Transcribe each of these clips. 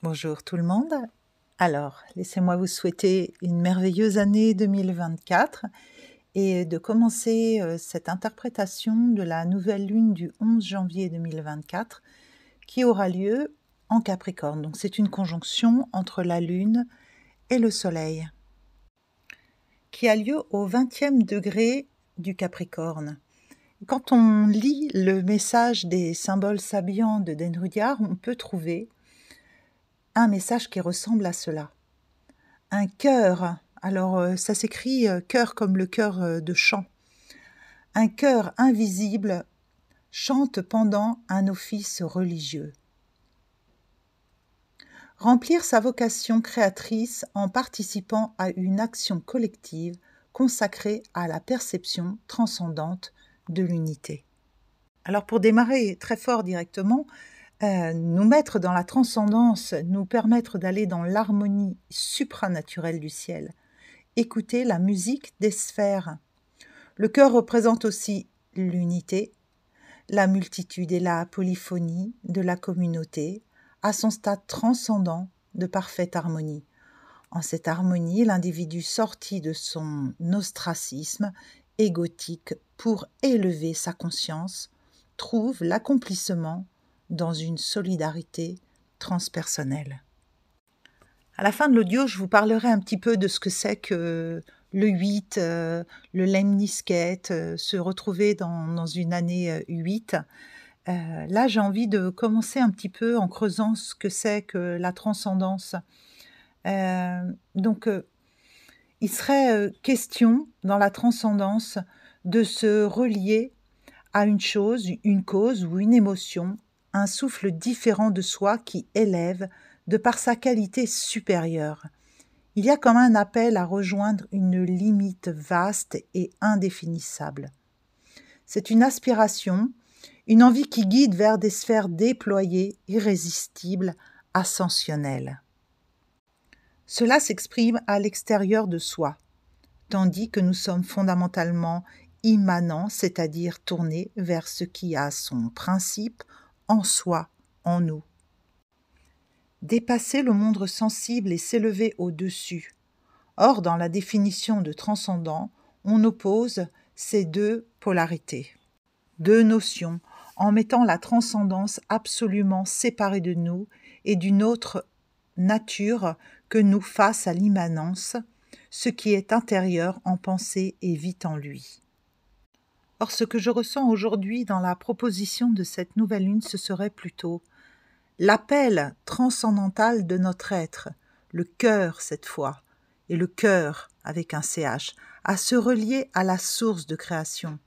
Bonjour tout le monde. Alors, laissez-moi vous souhaiter une merveilleuse année 2024 et de commencer cette interprétation de la nouvelle lune du 11 janvier 2024 qui aura lieu en Capricorne. Donc c'est une conjonction entre la lune et le soleil qui a lieu au 20e degré du Capricorne. Quand on lit le message des symboles sabiens de Denrudyar, on peut trouver un message qui ressemble à cela. Un chœur, alors ça s'écrit chœur comme le chœur de chant. Un chœur invisible chante pendant un office religieux. Remplir sa vocation créatrice en participant à une action collective consacrée à la perception transcendante de l'unité. Alors pour démarrer très fort directement, nous mettre dans la transcendance, nous permettre d'aller dans l'harmonie supranaturelle du ciel. Écouter la musique des sphères. Le chœur représente aussi l'unité, la multitude et la polyphonie de la communauté à son stade transcendant de parfaite harmonie. En cette harmonie, l'individu sorti de son ostracisme égotique pour élever sa conscience trouve l'accomplissement dans une solidarité transpersonnelle. À la fin de l'audio, je vous parlerai un petit peu de ce que c'est que le 8, le lemniscate, se retrouver dans une année 8. Là, j'ai envie de commencer un petit peu en creusant ce que c'est que la transcendance. Donc, il serait question dans la transcendance de se relier à une chose, une cause ou une émotion, un souffle différent de soi qui élève de par sa qualité supérieure. Il y a comme un appel à rejoindre une limite vaste et indéfinissable. C'est une aspiration, une envie qui guide vers des sphères déployées, irrésistibles, ascensionnelles. Cela s'exprime à l'extérieur de soi, tandis que nous sommes fondamentalement immanents, c'est-à-dire tournés vers ce qui a son principe en soi, en nous. Dépasser le monde sensible et s'élever au-dessus. Or, dans la définition de transcendant, on oppose ces deux polarités, deux notions, en mettant la transcendance absolument séparée de nous et d'une autre nature que nous face à l'immanence, ce qui est intérieur en pensée et vit en lui. Or, ce que je ressens aujourd'hui dans la proposition de cette nouvelle lune, ce serait plutôt l'appel transcendantal de notre être, le cœur cette fois, et le cœur avec un CH, à se relier à la source de création,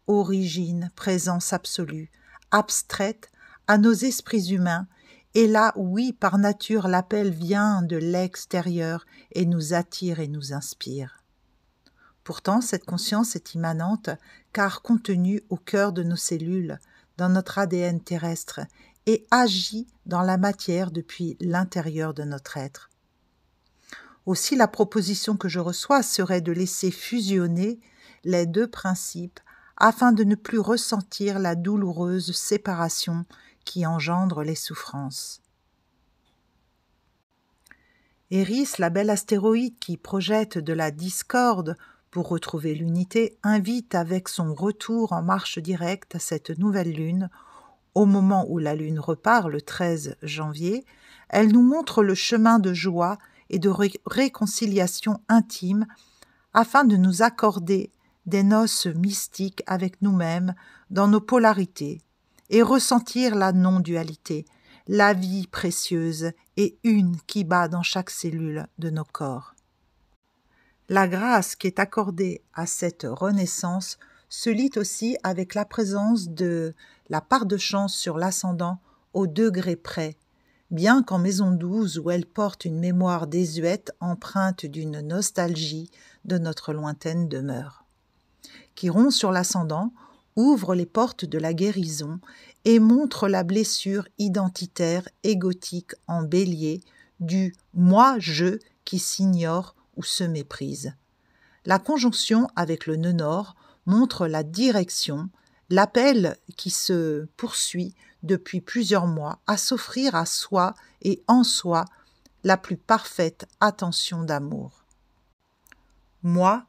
origine, présence absolue, abstraite à nos esprits humains, et là, oui, par nature, l'appel vient de l'extérieur et nous attire et nous inspire. Pourtant, cette conscience est immanente car contenue au cœur de nos cellules, dans notre ADN terrestre, et agit dans la matière depuis l'intérieur de notre être. Aussi, la proposition que je reçois serait de laisser fusionner les deux principes afin de ne plus ressentir la douloureuse séparation qui engendre les souffrances. Eris, la belle astéroïde qui projette de la discorde pour retrouver l'unité, invite avec son retour en marche directe à cette nouvelle lune. Au moment où la lune repart le 13 janvier, elle nous montre le chemin de joie et de réconciliation intime afin de nous accorder des noces mystiques avec nous-mêmes dans nos polarités et ressentir la non-dualité, la vie précieuse et une qui bat dans chaque cellule de nos corps. La grâce qui est accordée à cette renaissance se lie aussi avec la présence de la part de chance sur l'ascendant au degré près, bien qu'en maison 12 où elle porte une mémoire désuète empreinte d'une nostalgie de notre lointaine demeure. Chiron sur l'ascendant ouvre les portes de la guérison et montre la blessure identitaire égotique en bélier du « moi-je » qui s'ignore ou se méprise. La conjonction avec le nœud nord montre la direction, l'appel qui se poursuit depuis plusieurs mois à s'offrir à soi et en soi la plus parfaite attention d'amour. Moi,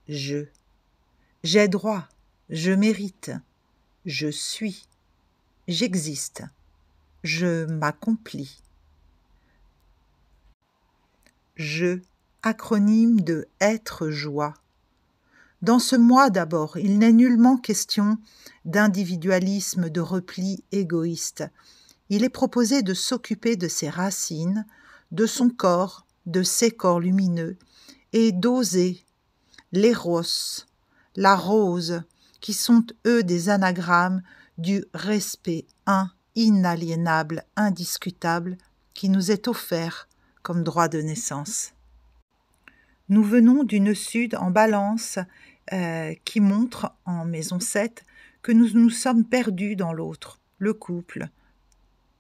j'ai droit, je mérite, je suis, j'existe, je m'accomplis. Je, acronyme de être joie. Dans ce moi d'abord, il n'est nullement question d'individualisme, de repli égoïste. Il est proposé de s'occuper de ses racines, de son corps, de ses corps lumineux, et d'oser l'éros, la rose, qui sont eux des anagrammes du respect inaliénable, indiscutable, qui nous est offert comme droit de naissance. Nous venons d'une Sud en balance qui montre en maison 7 que nous nous sommes perdus dans l'autre, le couple.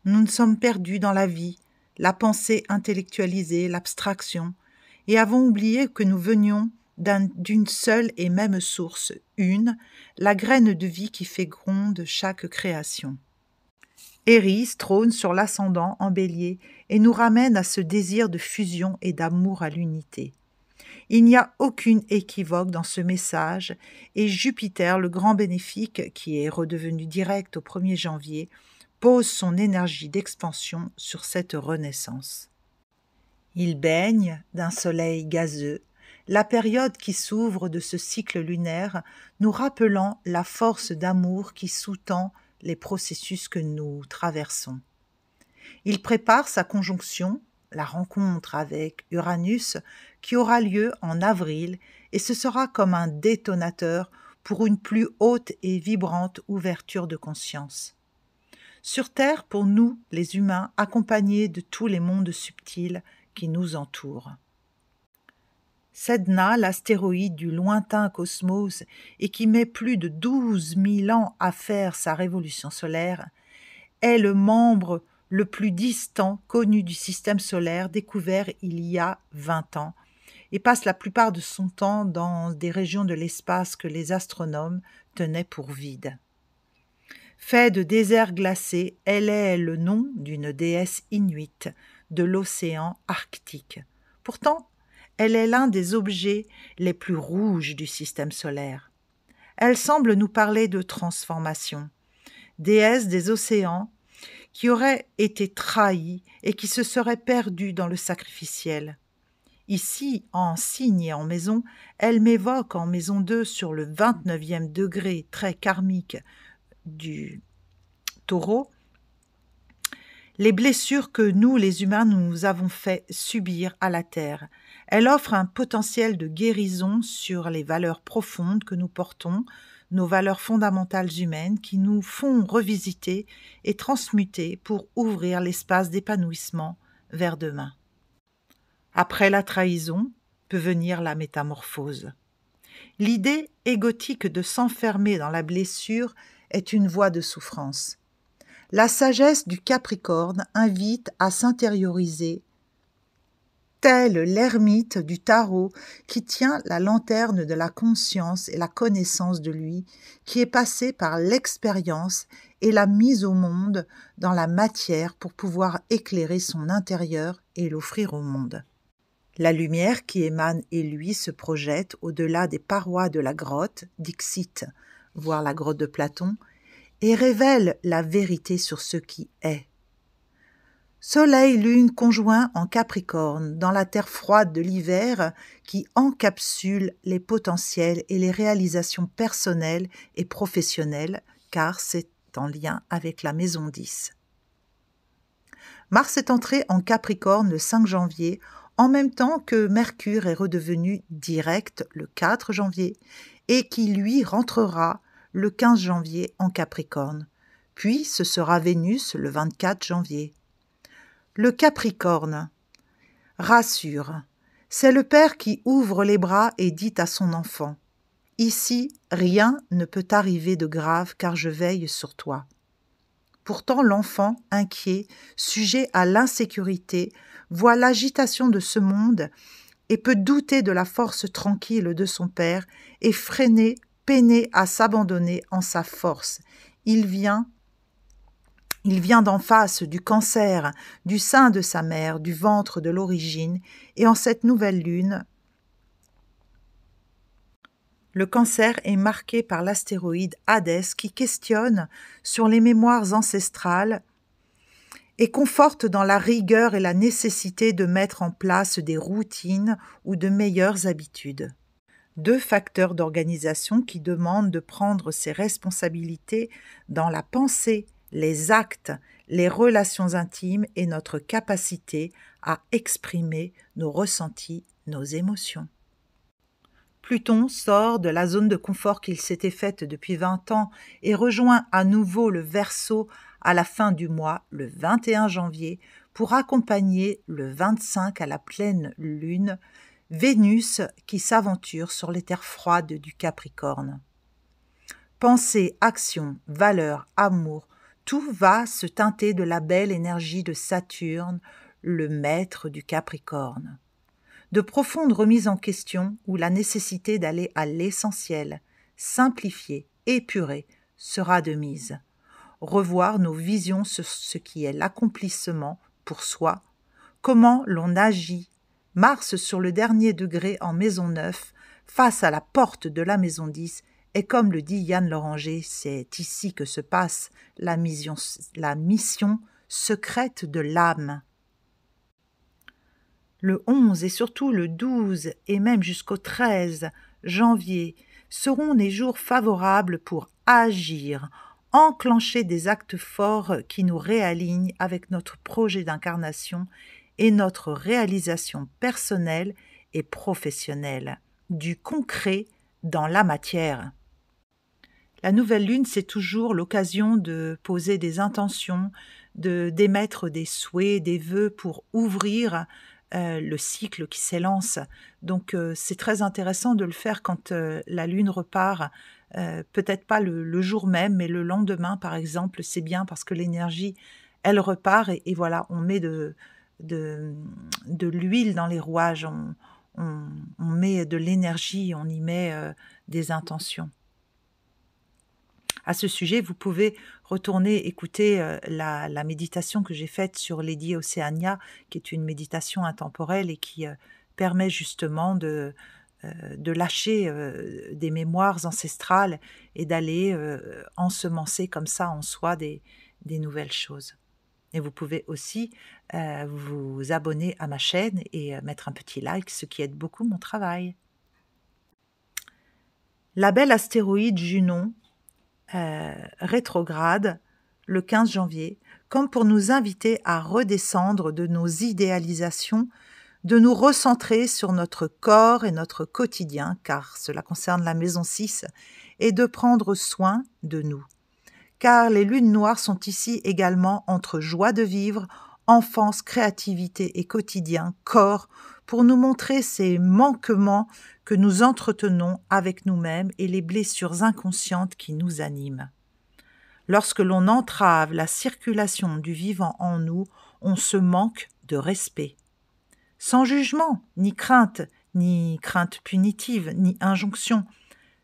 Nous nous sommes perdus dans la vie, la pensée intellectualisée, l'abstraction, et avons oublié que nous venions d'une seule et même source, la graine de vie qui fait gronde chaque création. Éris trône sur l'ascendant en bélier et nous ramène à ce désir de fusion et d'amour à l'unité. Il n'y a aucune équivoque dans ce message et Jupiter, le grand bénéfique, qui est redevenu direct au 1er janvier, pose son énergie d'expansion sur cette renaissance. Il baigne d'un soleil gazeux, la période qui s'ouvre de ce cycle lunaire, nous rappelant la force d'amour qui sous-tend les processus que nous traversons. Il prépare sa conjonction, la rencontre avec Uranus, qui aura lieu en avril, et ce sera comme un détonateur pour une plus haute et vibrante ouverture de conscience. Sur Terre, pour nous, les humains, accompagnés de tous les mondes subtils qui nous entourent. Sedna, l'astéroïde du lointain cosmos et qui met plus de 12 000 ans à faire sa révolution solaire, est le membre le plus distant connu du système solaire découvert il y a 20 ans et passe la plupart de son temps dans des régions de l'espace que les astronomes tenaient pour vides. Fait de déserts glacés, elle est le nom d'une déesse inuite de l'océan Arctique. Pourtant, elle est l'un des objets les plus rouges du système solaire. Elle semble nous parler de transformation, déesse des océans qui aurait été trahie et qui se serait perdue dans le sacrificiel. Ici, en signe et en maison, elle m'évoque en maison 2 sur le 29e degré très karmique du Taureau, les blessures que nous, les humains, nous avons fait subir à la Terre. Elle offre un potentiel de guérison sur les valeurs profondes que nous portons, nos valeurs fondamentales humaines qui nous font revisiter et transmuter pour ouvrir l'espace d'épanouissement vers demain. Après la trahison peut venir la métamorphose. L'idée égotique de s'enfermer dans la blessure est une voie de souffrance. La sagesse du Capricorne invite à s'intérioriser, tel l'ermite du tarot qui tient la lanterne de la conscience et la connaissance de lui, qui est passé par l'expérience et la mise au monde dans la matière pour pouvoir éclairer son intérieur et l'offrir au monde. La lumière qui émane et lui se projette au-delà des parois de la grotte, Dixit, voire la grotte de Platon, et révèle la vérité sur ce qui est. Soleil-lune conjoint en Capricorne, dans la terre froide de l'hiver qui encapsule les potentiels et les réalisations personnelles et professionnelles, car c'est en lien avec la maison 10. Mars est entré en Capricorne le 5 janvier, en même temps que Mercure est redevenu direct le 4 janvier, et qui lui rentrera le 15 janvier en Capricorne. Puis ce sera Vénus le 24 janvier. Le Capricorne rassure. C'est le père qui ouvre les bras et dit à son enfant « Ici, rien ne peut arriver de grave car je veille sur toi. » Pourtant l'enfant, inquiet, sujet à l'insécurité, voit l'agitation de ce monde et peut douter de la force tranquille de son père et peiner à s'abandonner en sa force. Il Il vient d'en face du Cancer, du sein de sa mère, du ventre de l'origine, et en cette nouvelle lune, le Cancer est marqué par l'astéroïde Hadès qui questionne sur les mémoires ancestrales et conforte dans la rigueur et la nécessité de mettre en place des routines ou de meilleures habitudes. 2 facteurs d'organisation qui demandent de prendre ses responsabilités dans la pensée, les actes, les relations intimes et notre capacité à exprimer nos ressentis, nos émotions. Pluton sort de la zone de confort qu'il s'était faite depuis 20 ans et rejoint à nouveau le Verseau à la fin du mois, le 21 janvier, pour accompagner le 25 à la pleine lune, Vénus qui s'aventure sur les terres froides du Capricorne. Pensée, action, valeur, amour, tout va se teinter de la belle énergie de Saturne, le maître du Capricorne. De profondes remises en question où la nécessité d'aller à l'essentiel, simplifier, épurer, sera de mise. Revoir nos visions sur ce qui est l'accomplissement pour soi, comment l'on agit. Mars sur le dernier degré en maison 9, face à la porte de la maison 10, et comme le dit Yann Loranger, c'est ici que se passe la mission secrète de l'âme. Le 11 et surtout le 12 et même jusqu'au 13 janvier seront des jours favorables pour agir, enclencher des actes forts qui nous réalignent avec notre projet d'incarnation et notre réalisation personnelle et professionnelle, du concret dans la matière. La nouvelle lune, c'est toujours l'occasion de poser des intentions, d'émettre des souhaits, des vœux pour ouvrir le cycle qui s'élance. Donc c'est très intéressant de le faire quand la lune repart, peut-être pas le jour même, mais le lendemain par exemple, c'est bien parce que l'énergie, elle repart et voilà, on met de l'huile dans les rouages, on met de l'énergie, on y met des intentions. À ce sujet, vous pouvez retourner écouter la méditation que j'ai faite sur Lady Océania, qui est une méditation intemporelle et qui permet justement de lâcher des mémoires ancestrales et d'aller ensemencer comme ça en soi des nouvelles choses. Et vous pouvez aussi vous abonner à ma chaîne et mettre un petit like, ce qui aide beaucoup mon travail. La belle astéroïde Junon rétrograde le 15 janvier, comme pour nous inviter à redescendre de nos idéalisations, de nous recentrer sur notre corps et notre quotidien, car cela concerne la maison 6, et de prendre soin de nous. Car les lunes noires sont ici également entre joie de vivre, enfance, créativité et quotidien, corps, pour nous montrer ces manquements que nous entretenons avec nous-mêmes et les blessures inconscientes qui nous animent. Lorsque l'on entrave la circulation du vivant en nous, on se manque de respect. Sans jugement, ni crainte punitive, ni injonction,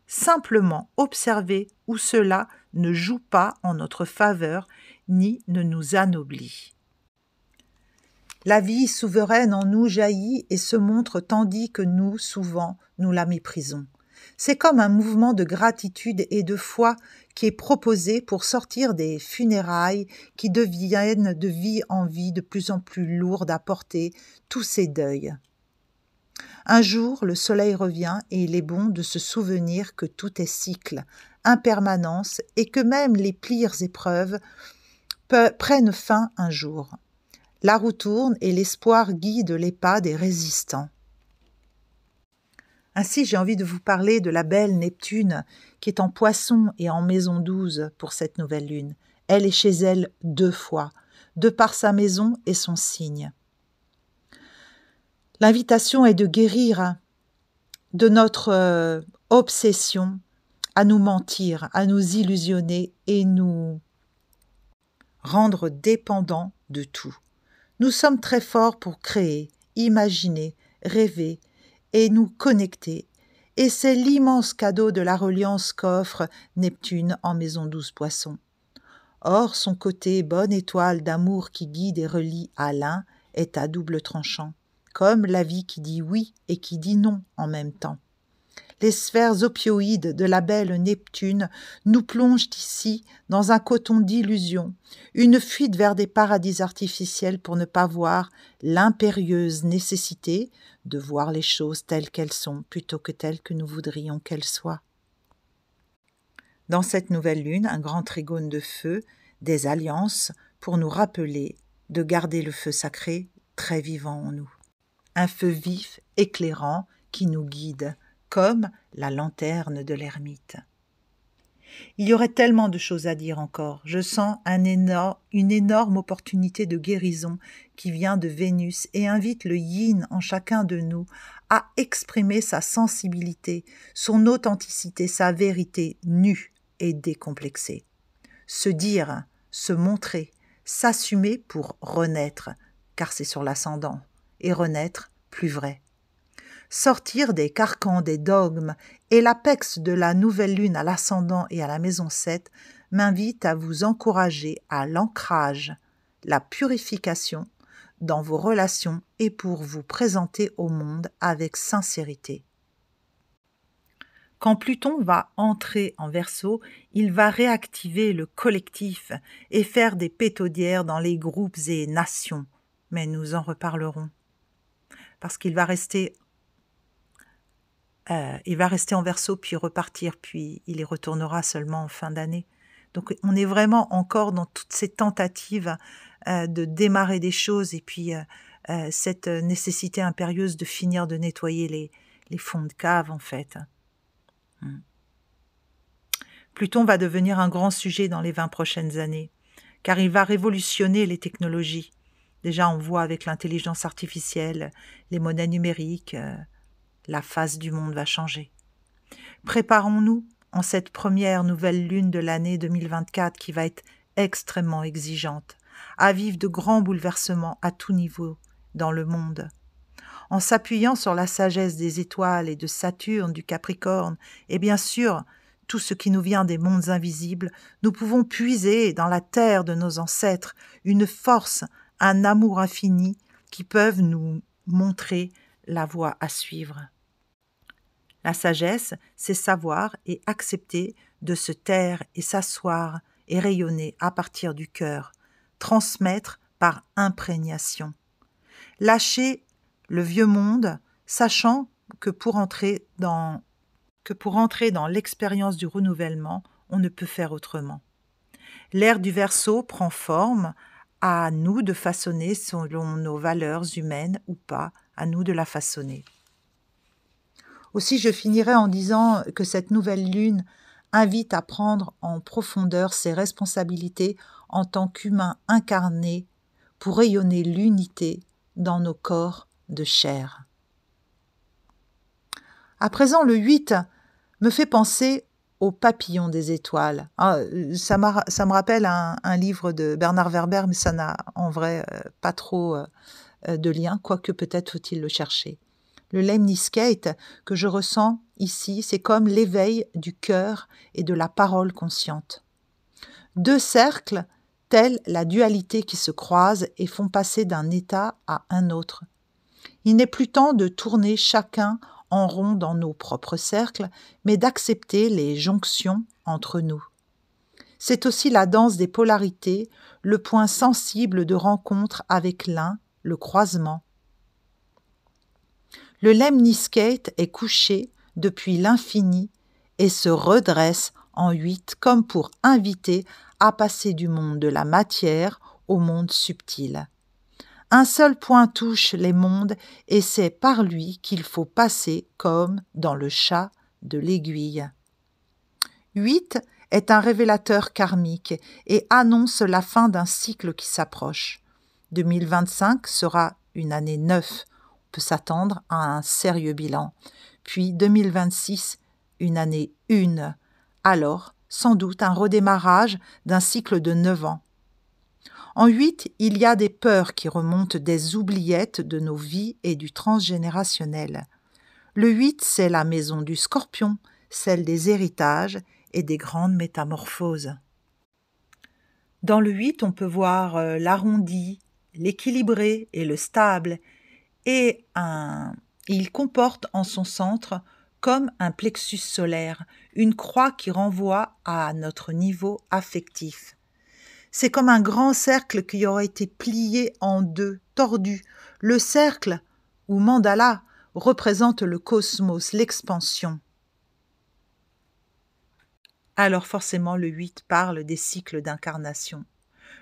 simplement observer où cela ne joue pas en notre faveur ni ne nous anoblit. La vie souveraine en nous jaillit et se montre tandis que nous, souvent, nous la méprisons. C'est comme un mouvement de gratitude et de foi qui est proposé pour sortir des funérailles qui deviennent de vie en vie de plus en plus lourdes à porter tous ces deuils. Un jour, le soleil revient et il est bon de se souvenir que tout est cycle, impermanence et que même les pires épreuves prennent fin un jour. La roue tourne et l'espoir guide les pas des résistants. Ainsi, j'ai envie de vous parler de la belle Neptune qui est en Poisson et en maison 12 pour cette nouvelle lune. Elle est chez elle 2 fois, de par sa maison et son signe. L'invitation est de guérir de notre obsession à nous mentir, à nous illusionner et nous rendre dépendants de tout. Nous sommes très forts pour créer, imaginer, rêver et nous connecter. Et c'est l'immense cadeau de la reliance qu'offre Neptune en maison 12 Poissons. Or, son côté bonne étoile d'amour qui guide et relie à l'un est à double tranchant, comme la vie qui dit oui et qui dit non en même temps. Les sphères opioïdes de la belle Neptune nous plongent ici dans un coton d'illusions, une fuite vers des paradis artificiels pour ne pas voir l'impérieuse nécessité de voir les choses telles qu'elles sont plutôt que telles que nous voudrions qu'elles soient. Dans cette nouvelle lune, un grand trigone de feu, des alliances pour nous rappeler de garder le feu sacré très vivant en nous. Un feu vif, éclairant, qui nous guide, comme la lanterne de l'ermite. Il y aurait tellement de choses à dire encore. Je sens une énorme opportunité de guérison qui vient de Vénus et invite le yin en chacun de nous à exprimer sa sensibilité, son authenticité, sa vérité nue et décomplexée. Se dire, se montrer, s'assumer pour renaître, car c'est sur l'ascendant, et renaître plus vrai. Sortir des carcans, des dogmes, et l'apex de la nouvelle lune à l'ascendant et à la maison 7 m'invite à vous encourager à l'ancrage, la purification dans vos relations et pour vous présenter au monde avec sincérité. Quand Pluton va entrer en Verseau, il va réactiver le collectif et faire des pétaudières dans les groupes et nations. Mais nous en reparlerons. Parce qu'il va rester en Verseau, puis repartir, puis il y retournera seulement en fin d'année. Donc on est vraiment encore dans toutes ces tentatives de démarrer des choses et puis cette nécessité impérieuse de finir de nettoyer les fonds de cave en fait. Pluton va devenir un grand sujet dans les 20 prochaines années, car il va révolutionner les technologies. Déjà on voit avec l'intelligence artificielle, les monnaies numériques, la face du monde va changer. Préparons-nous en cette première nouvelle lune de l'année 2024 qui va être extrêmement exigeante, à vivre de grands bouleversements à tout niveau dans le monde. En s'appuyant sur la sagesse des étoiles et de Saturne, du Capricorne, et bien sûr tout ce qui nous vient des mondes invisibles, nous pouvons puiser dans la terre de nos ancêtres une force, un amour infini qui peuvent nous montrer la voie à suivre. La sagesse, c'est savoir et accepter de se taire et s'asseoir et rayonner à partir du cœur, transmettre par imprégnation. Lâcher le vieux monde, sachant que pour entrer dans l'expérience du renouvellement, on ne peut faire autrement. L'ère du Verseau prend forme, à nous de façonner selon nos valeurs humaines ou pas, à nous de la façonner. Aussi, je finirai en disant que cette nouvelle lune invite à prendre en profondeur ses responsabilités en tant qu'humains incarnés pour rayonner l'unité dans nos corps de chair. À présent, le 8 me fait penser au papillon des étoiles. Ça me rappelle un livre de Bernard Werber, mais ça n'a en vrai pas trop de lien, quoique peut-être faut-il le chercher. Le lemniscate que je ressens ici, c'est comme l'éveil du cœur et de la parole consciente. Deux cercles, tels la dualité qui se croisent et font passer d'un état à un autre. Il n'est plus temps de tourner chacun en rond dans nos propres cercles, mais d'accepter les jonctions entre nous. C'est aussi la danse des polarités, le point sensible de rencontre avec l'un, le croisement. Le lemniscate est couché depuis l'infini et se redresse en 8 comme pour inviter à passer du monde de la matière au monde subtil. Un seul point touche les mondes et c'est par lui qu'il faut passer comme dans le chat de l'aiguille. 8 est un révélateur karmique et annonce la fin d'un cycle qui s'approche. 2025 sera une année 9. On peut s'attendre à un sérieux bilan. Puis 2026, une année 1. Alors, sans doute un redémarrage d'un cycle de 9 ans. En 8, il y a des peurs qui remontent des oubliettes de nos vies et du transgénérationnel. Le 8, c'est la maison du Scorpion, celle des héritages et des grandes métamorphoses. Dans le 8, on peut voir l'arrondi, l'équilibré et le stable, et il comporte en son centre comme un plexus solaire, une croix qui renvoie à notre niveau affectif. C'est comme un grand cercle qui aurait été plié en deux, tordu. Le cercle, ou mandala, représente le cosmos, l'expansion. Alors forcément, le 8 parle des cycles d'incarnation.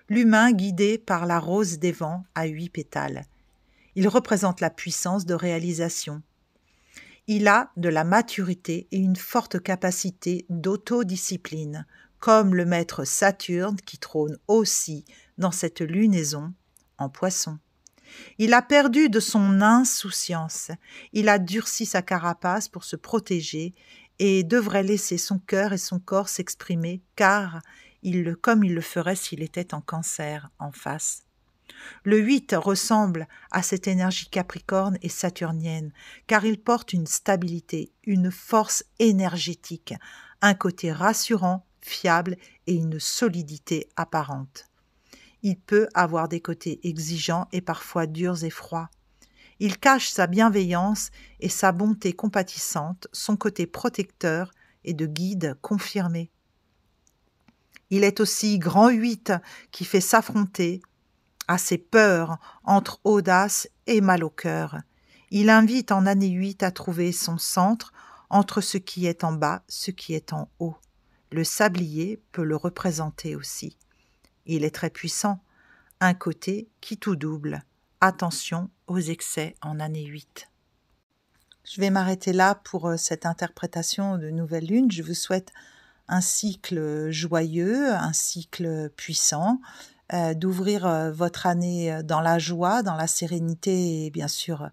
L'humain guidé par la rose des vents à 8 pétales. Il représente la puissance de réalisation. Il a de la maturité et une forte capacité d'autodiscipline, comme le maître Saturne qui trône aussi dans cette lunaison en Poisson. Il a perdu de son insouciance, il a durci sa carapace pour se protéger et devrait laisser son cœur et son corps s'exprimer, car comme il le ferait s'il était en Cancer en face. Le 8 ressemble à cette énergie capricorne et saturnienne, car il porte une stabilité, une force énergétique, un côté rassurant, fiable et une solidité apparente. Il peut avoir des côtés exigeants et parfois durs et froids. Il cache sa bienveillance et sa bonté compatissante, son côté protecteur et de guide confirmé. Il est aussi grand 8 qui fait s'affronter à ses peurs entre audace et mal au cœur. Il invite en année 8 à trouver son centre entre ce qui est en bas, ce qui est en haut. Le sablier peut le représenter aussi. Il est très puissant, un côté qui tout double. Attention aux excès en année 8. Je vais m'arrêter là pour cette interprétation de nouvelle lune. Je vous souhaite un cycle joyeux, un cycle puissant, d'ouvrir votre année dans la joie, dans la sérénité et bien sûr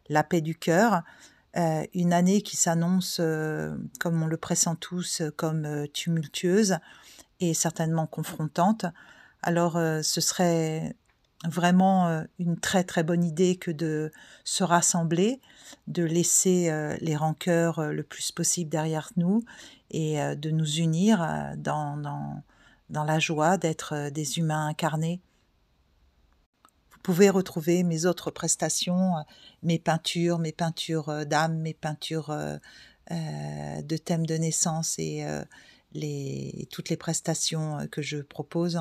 la paix du cœur. Une année qui s'annonce, comme on le pressent tous, comme tumultueuse et certainement confrontante. Alors ce serait vraiment une très très bonne idée que de se rassembler, de laisser les rancœurs le plus possible derrière nous et de nous unir dans la joie d'être des humains incarnés. Vous pouvez retrouver mes autres prestations, mes peintures d'âme, mes peintures de thèmes de naissance et toutes les prestations que je propose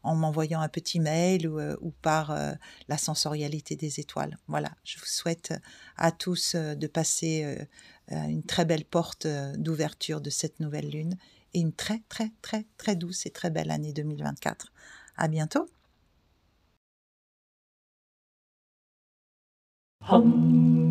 en m'envoyant un petit mail ou par la sensorialité des étoiles. Voilà, je vous souhaite à tous de passer une très belle porte d'ouverture de cette nouvelle lune et une très très très très douce et très belle année 2024. À bientôt. Hum.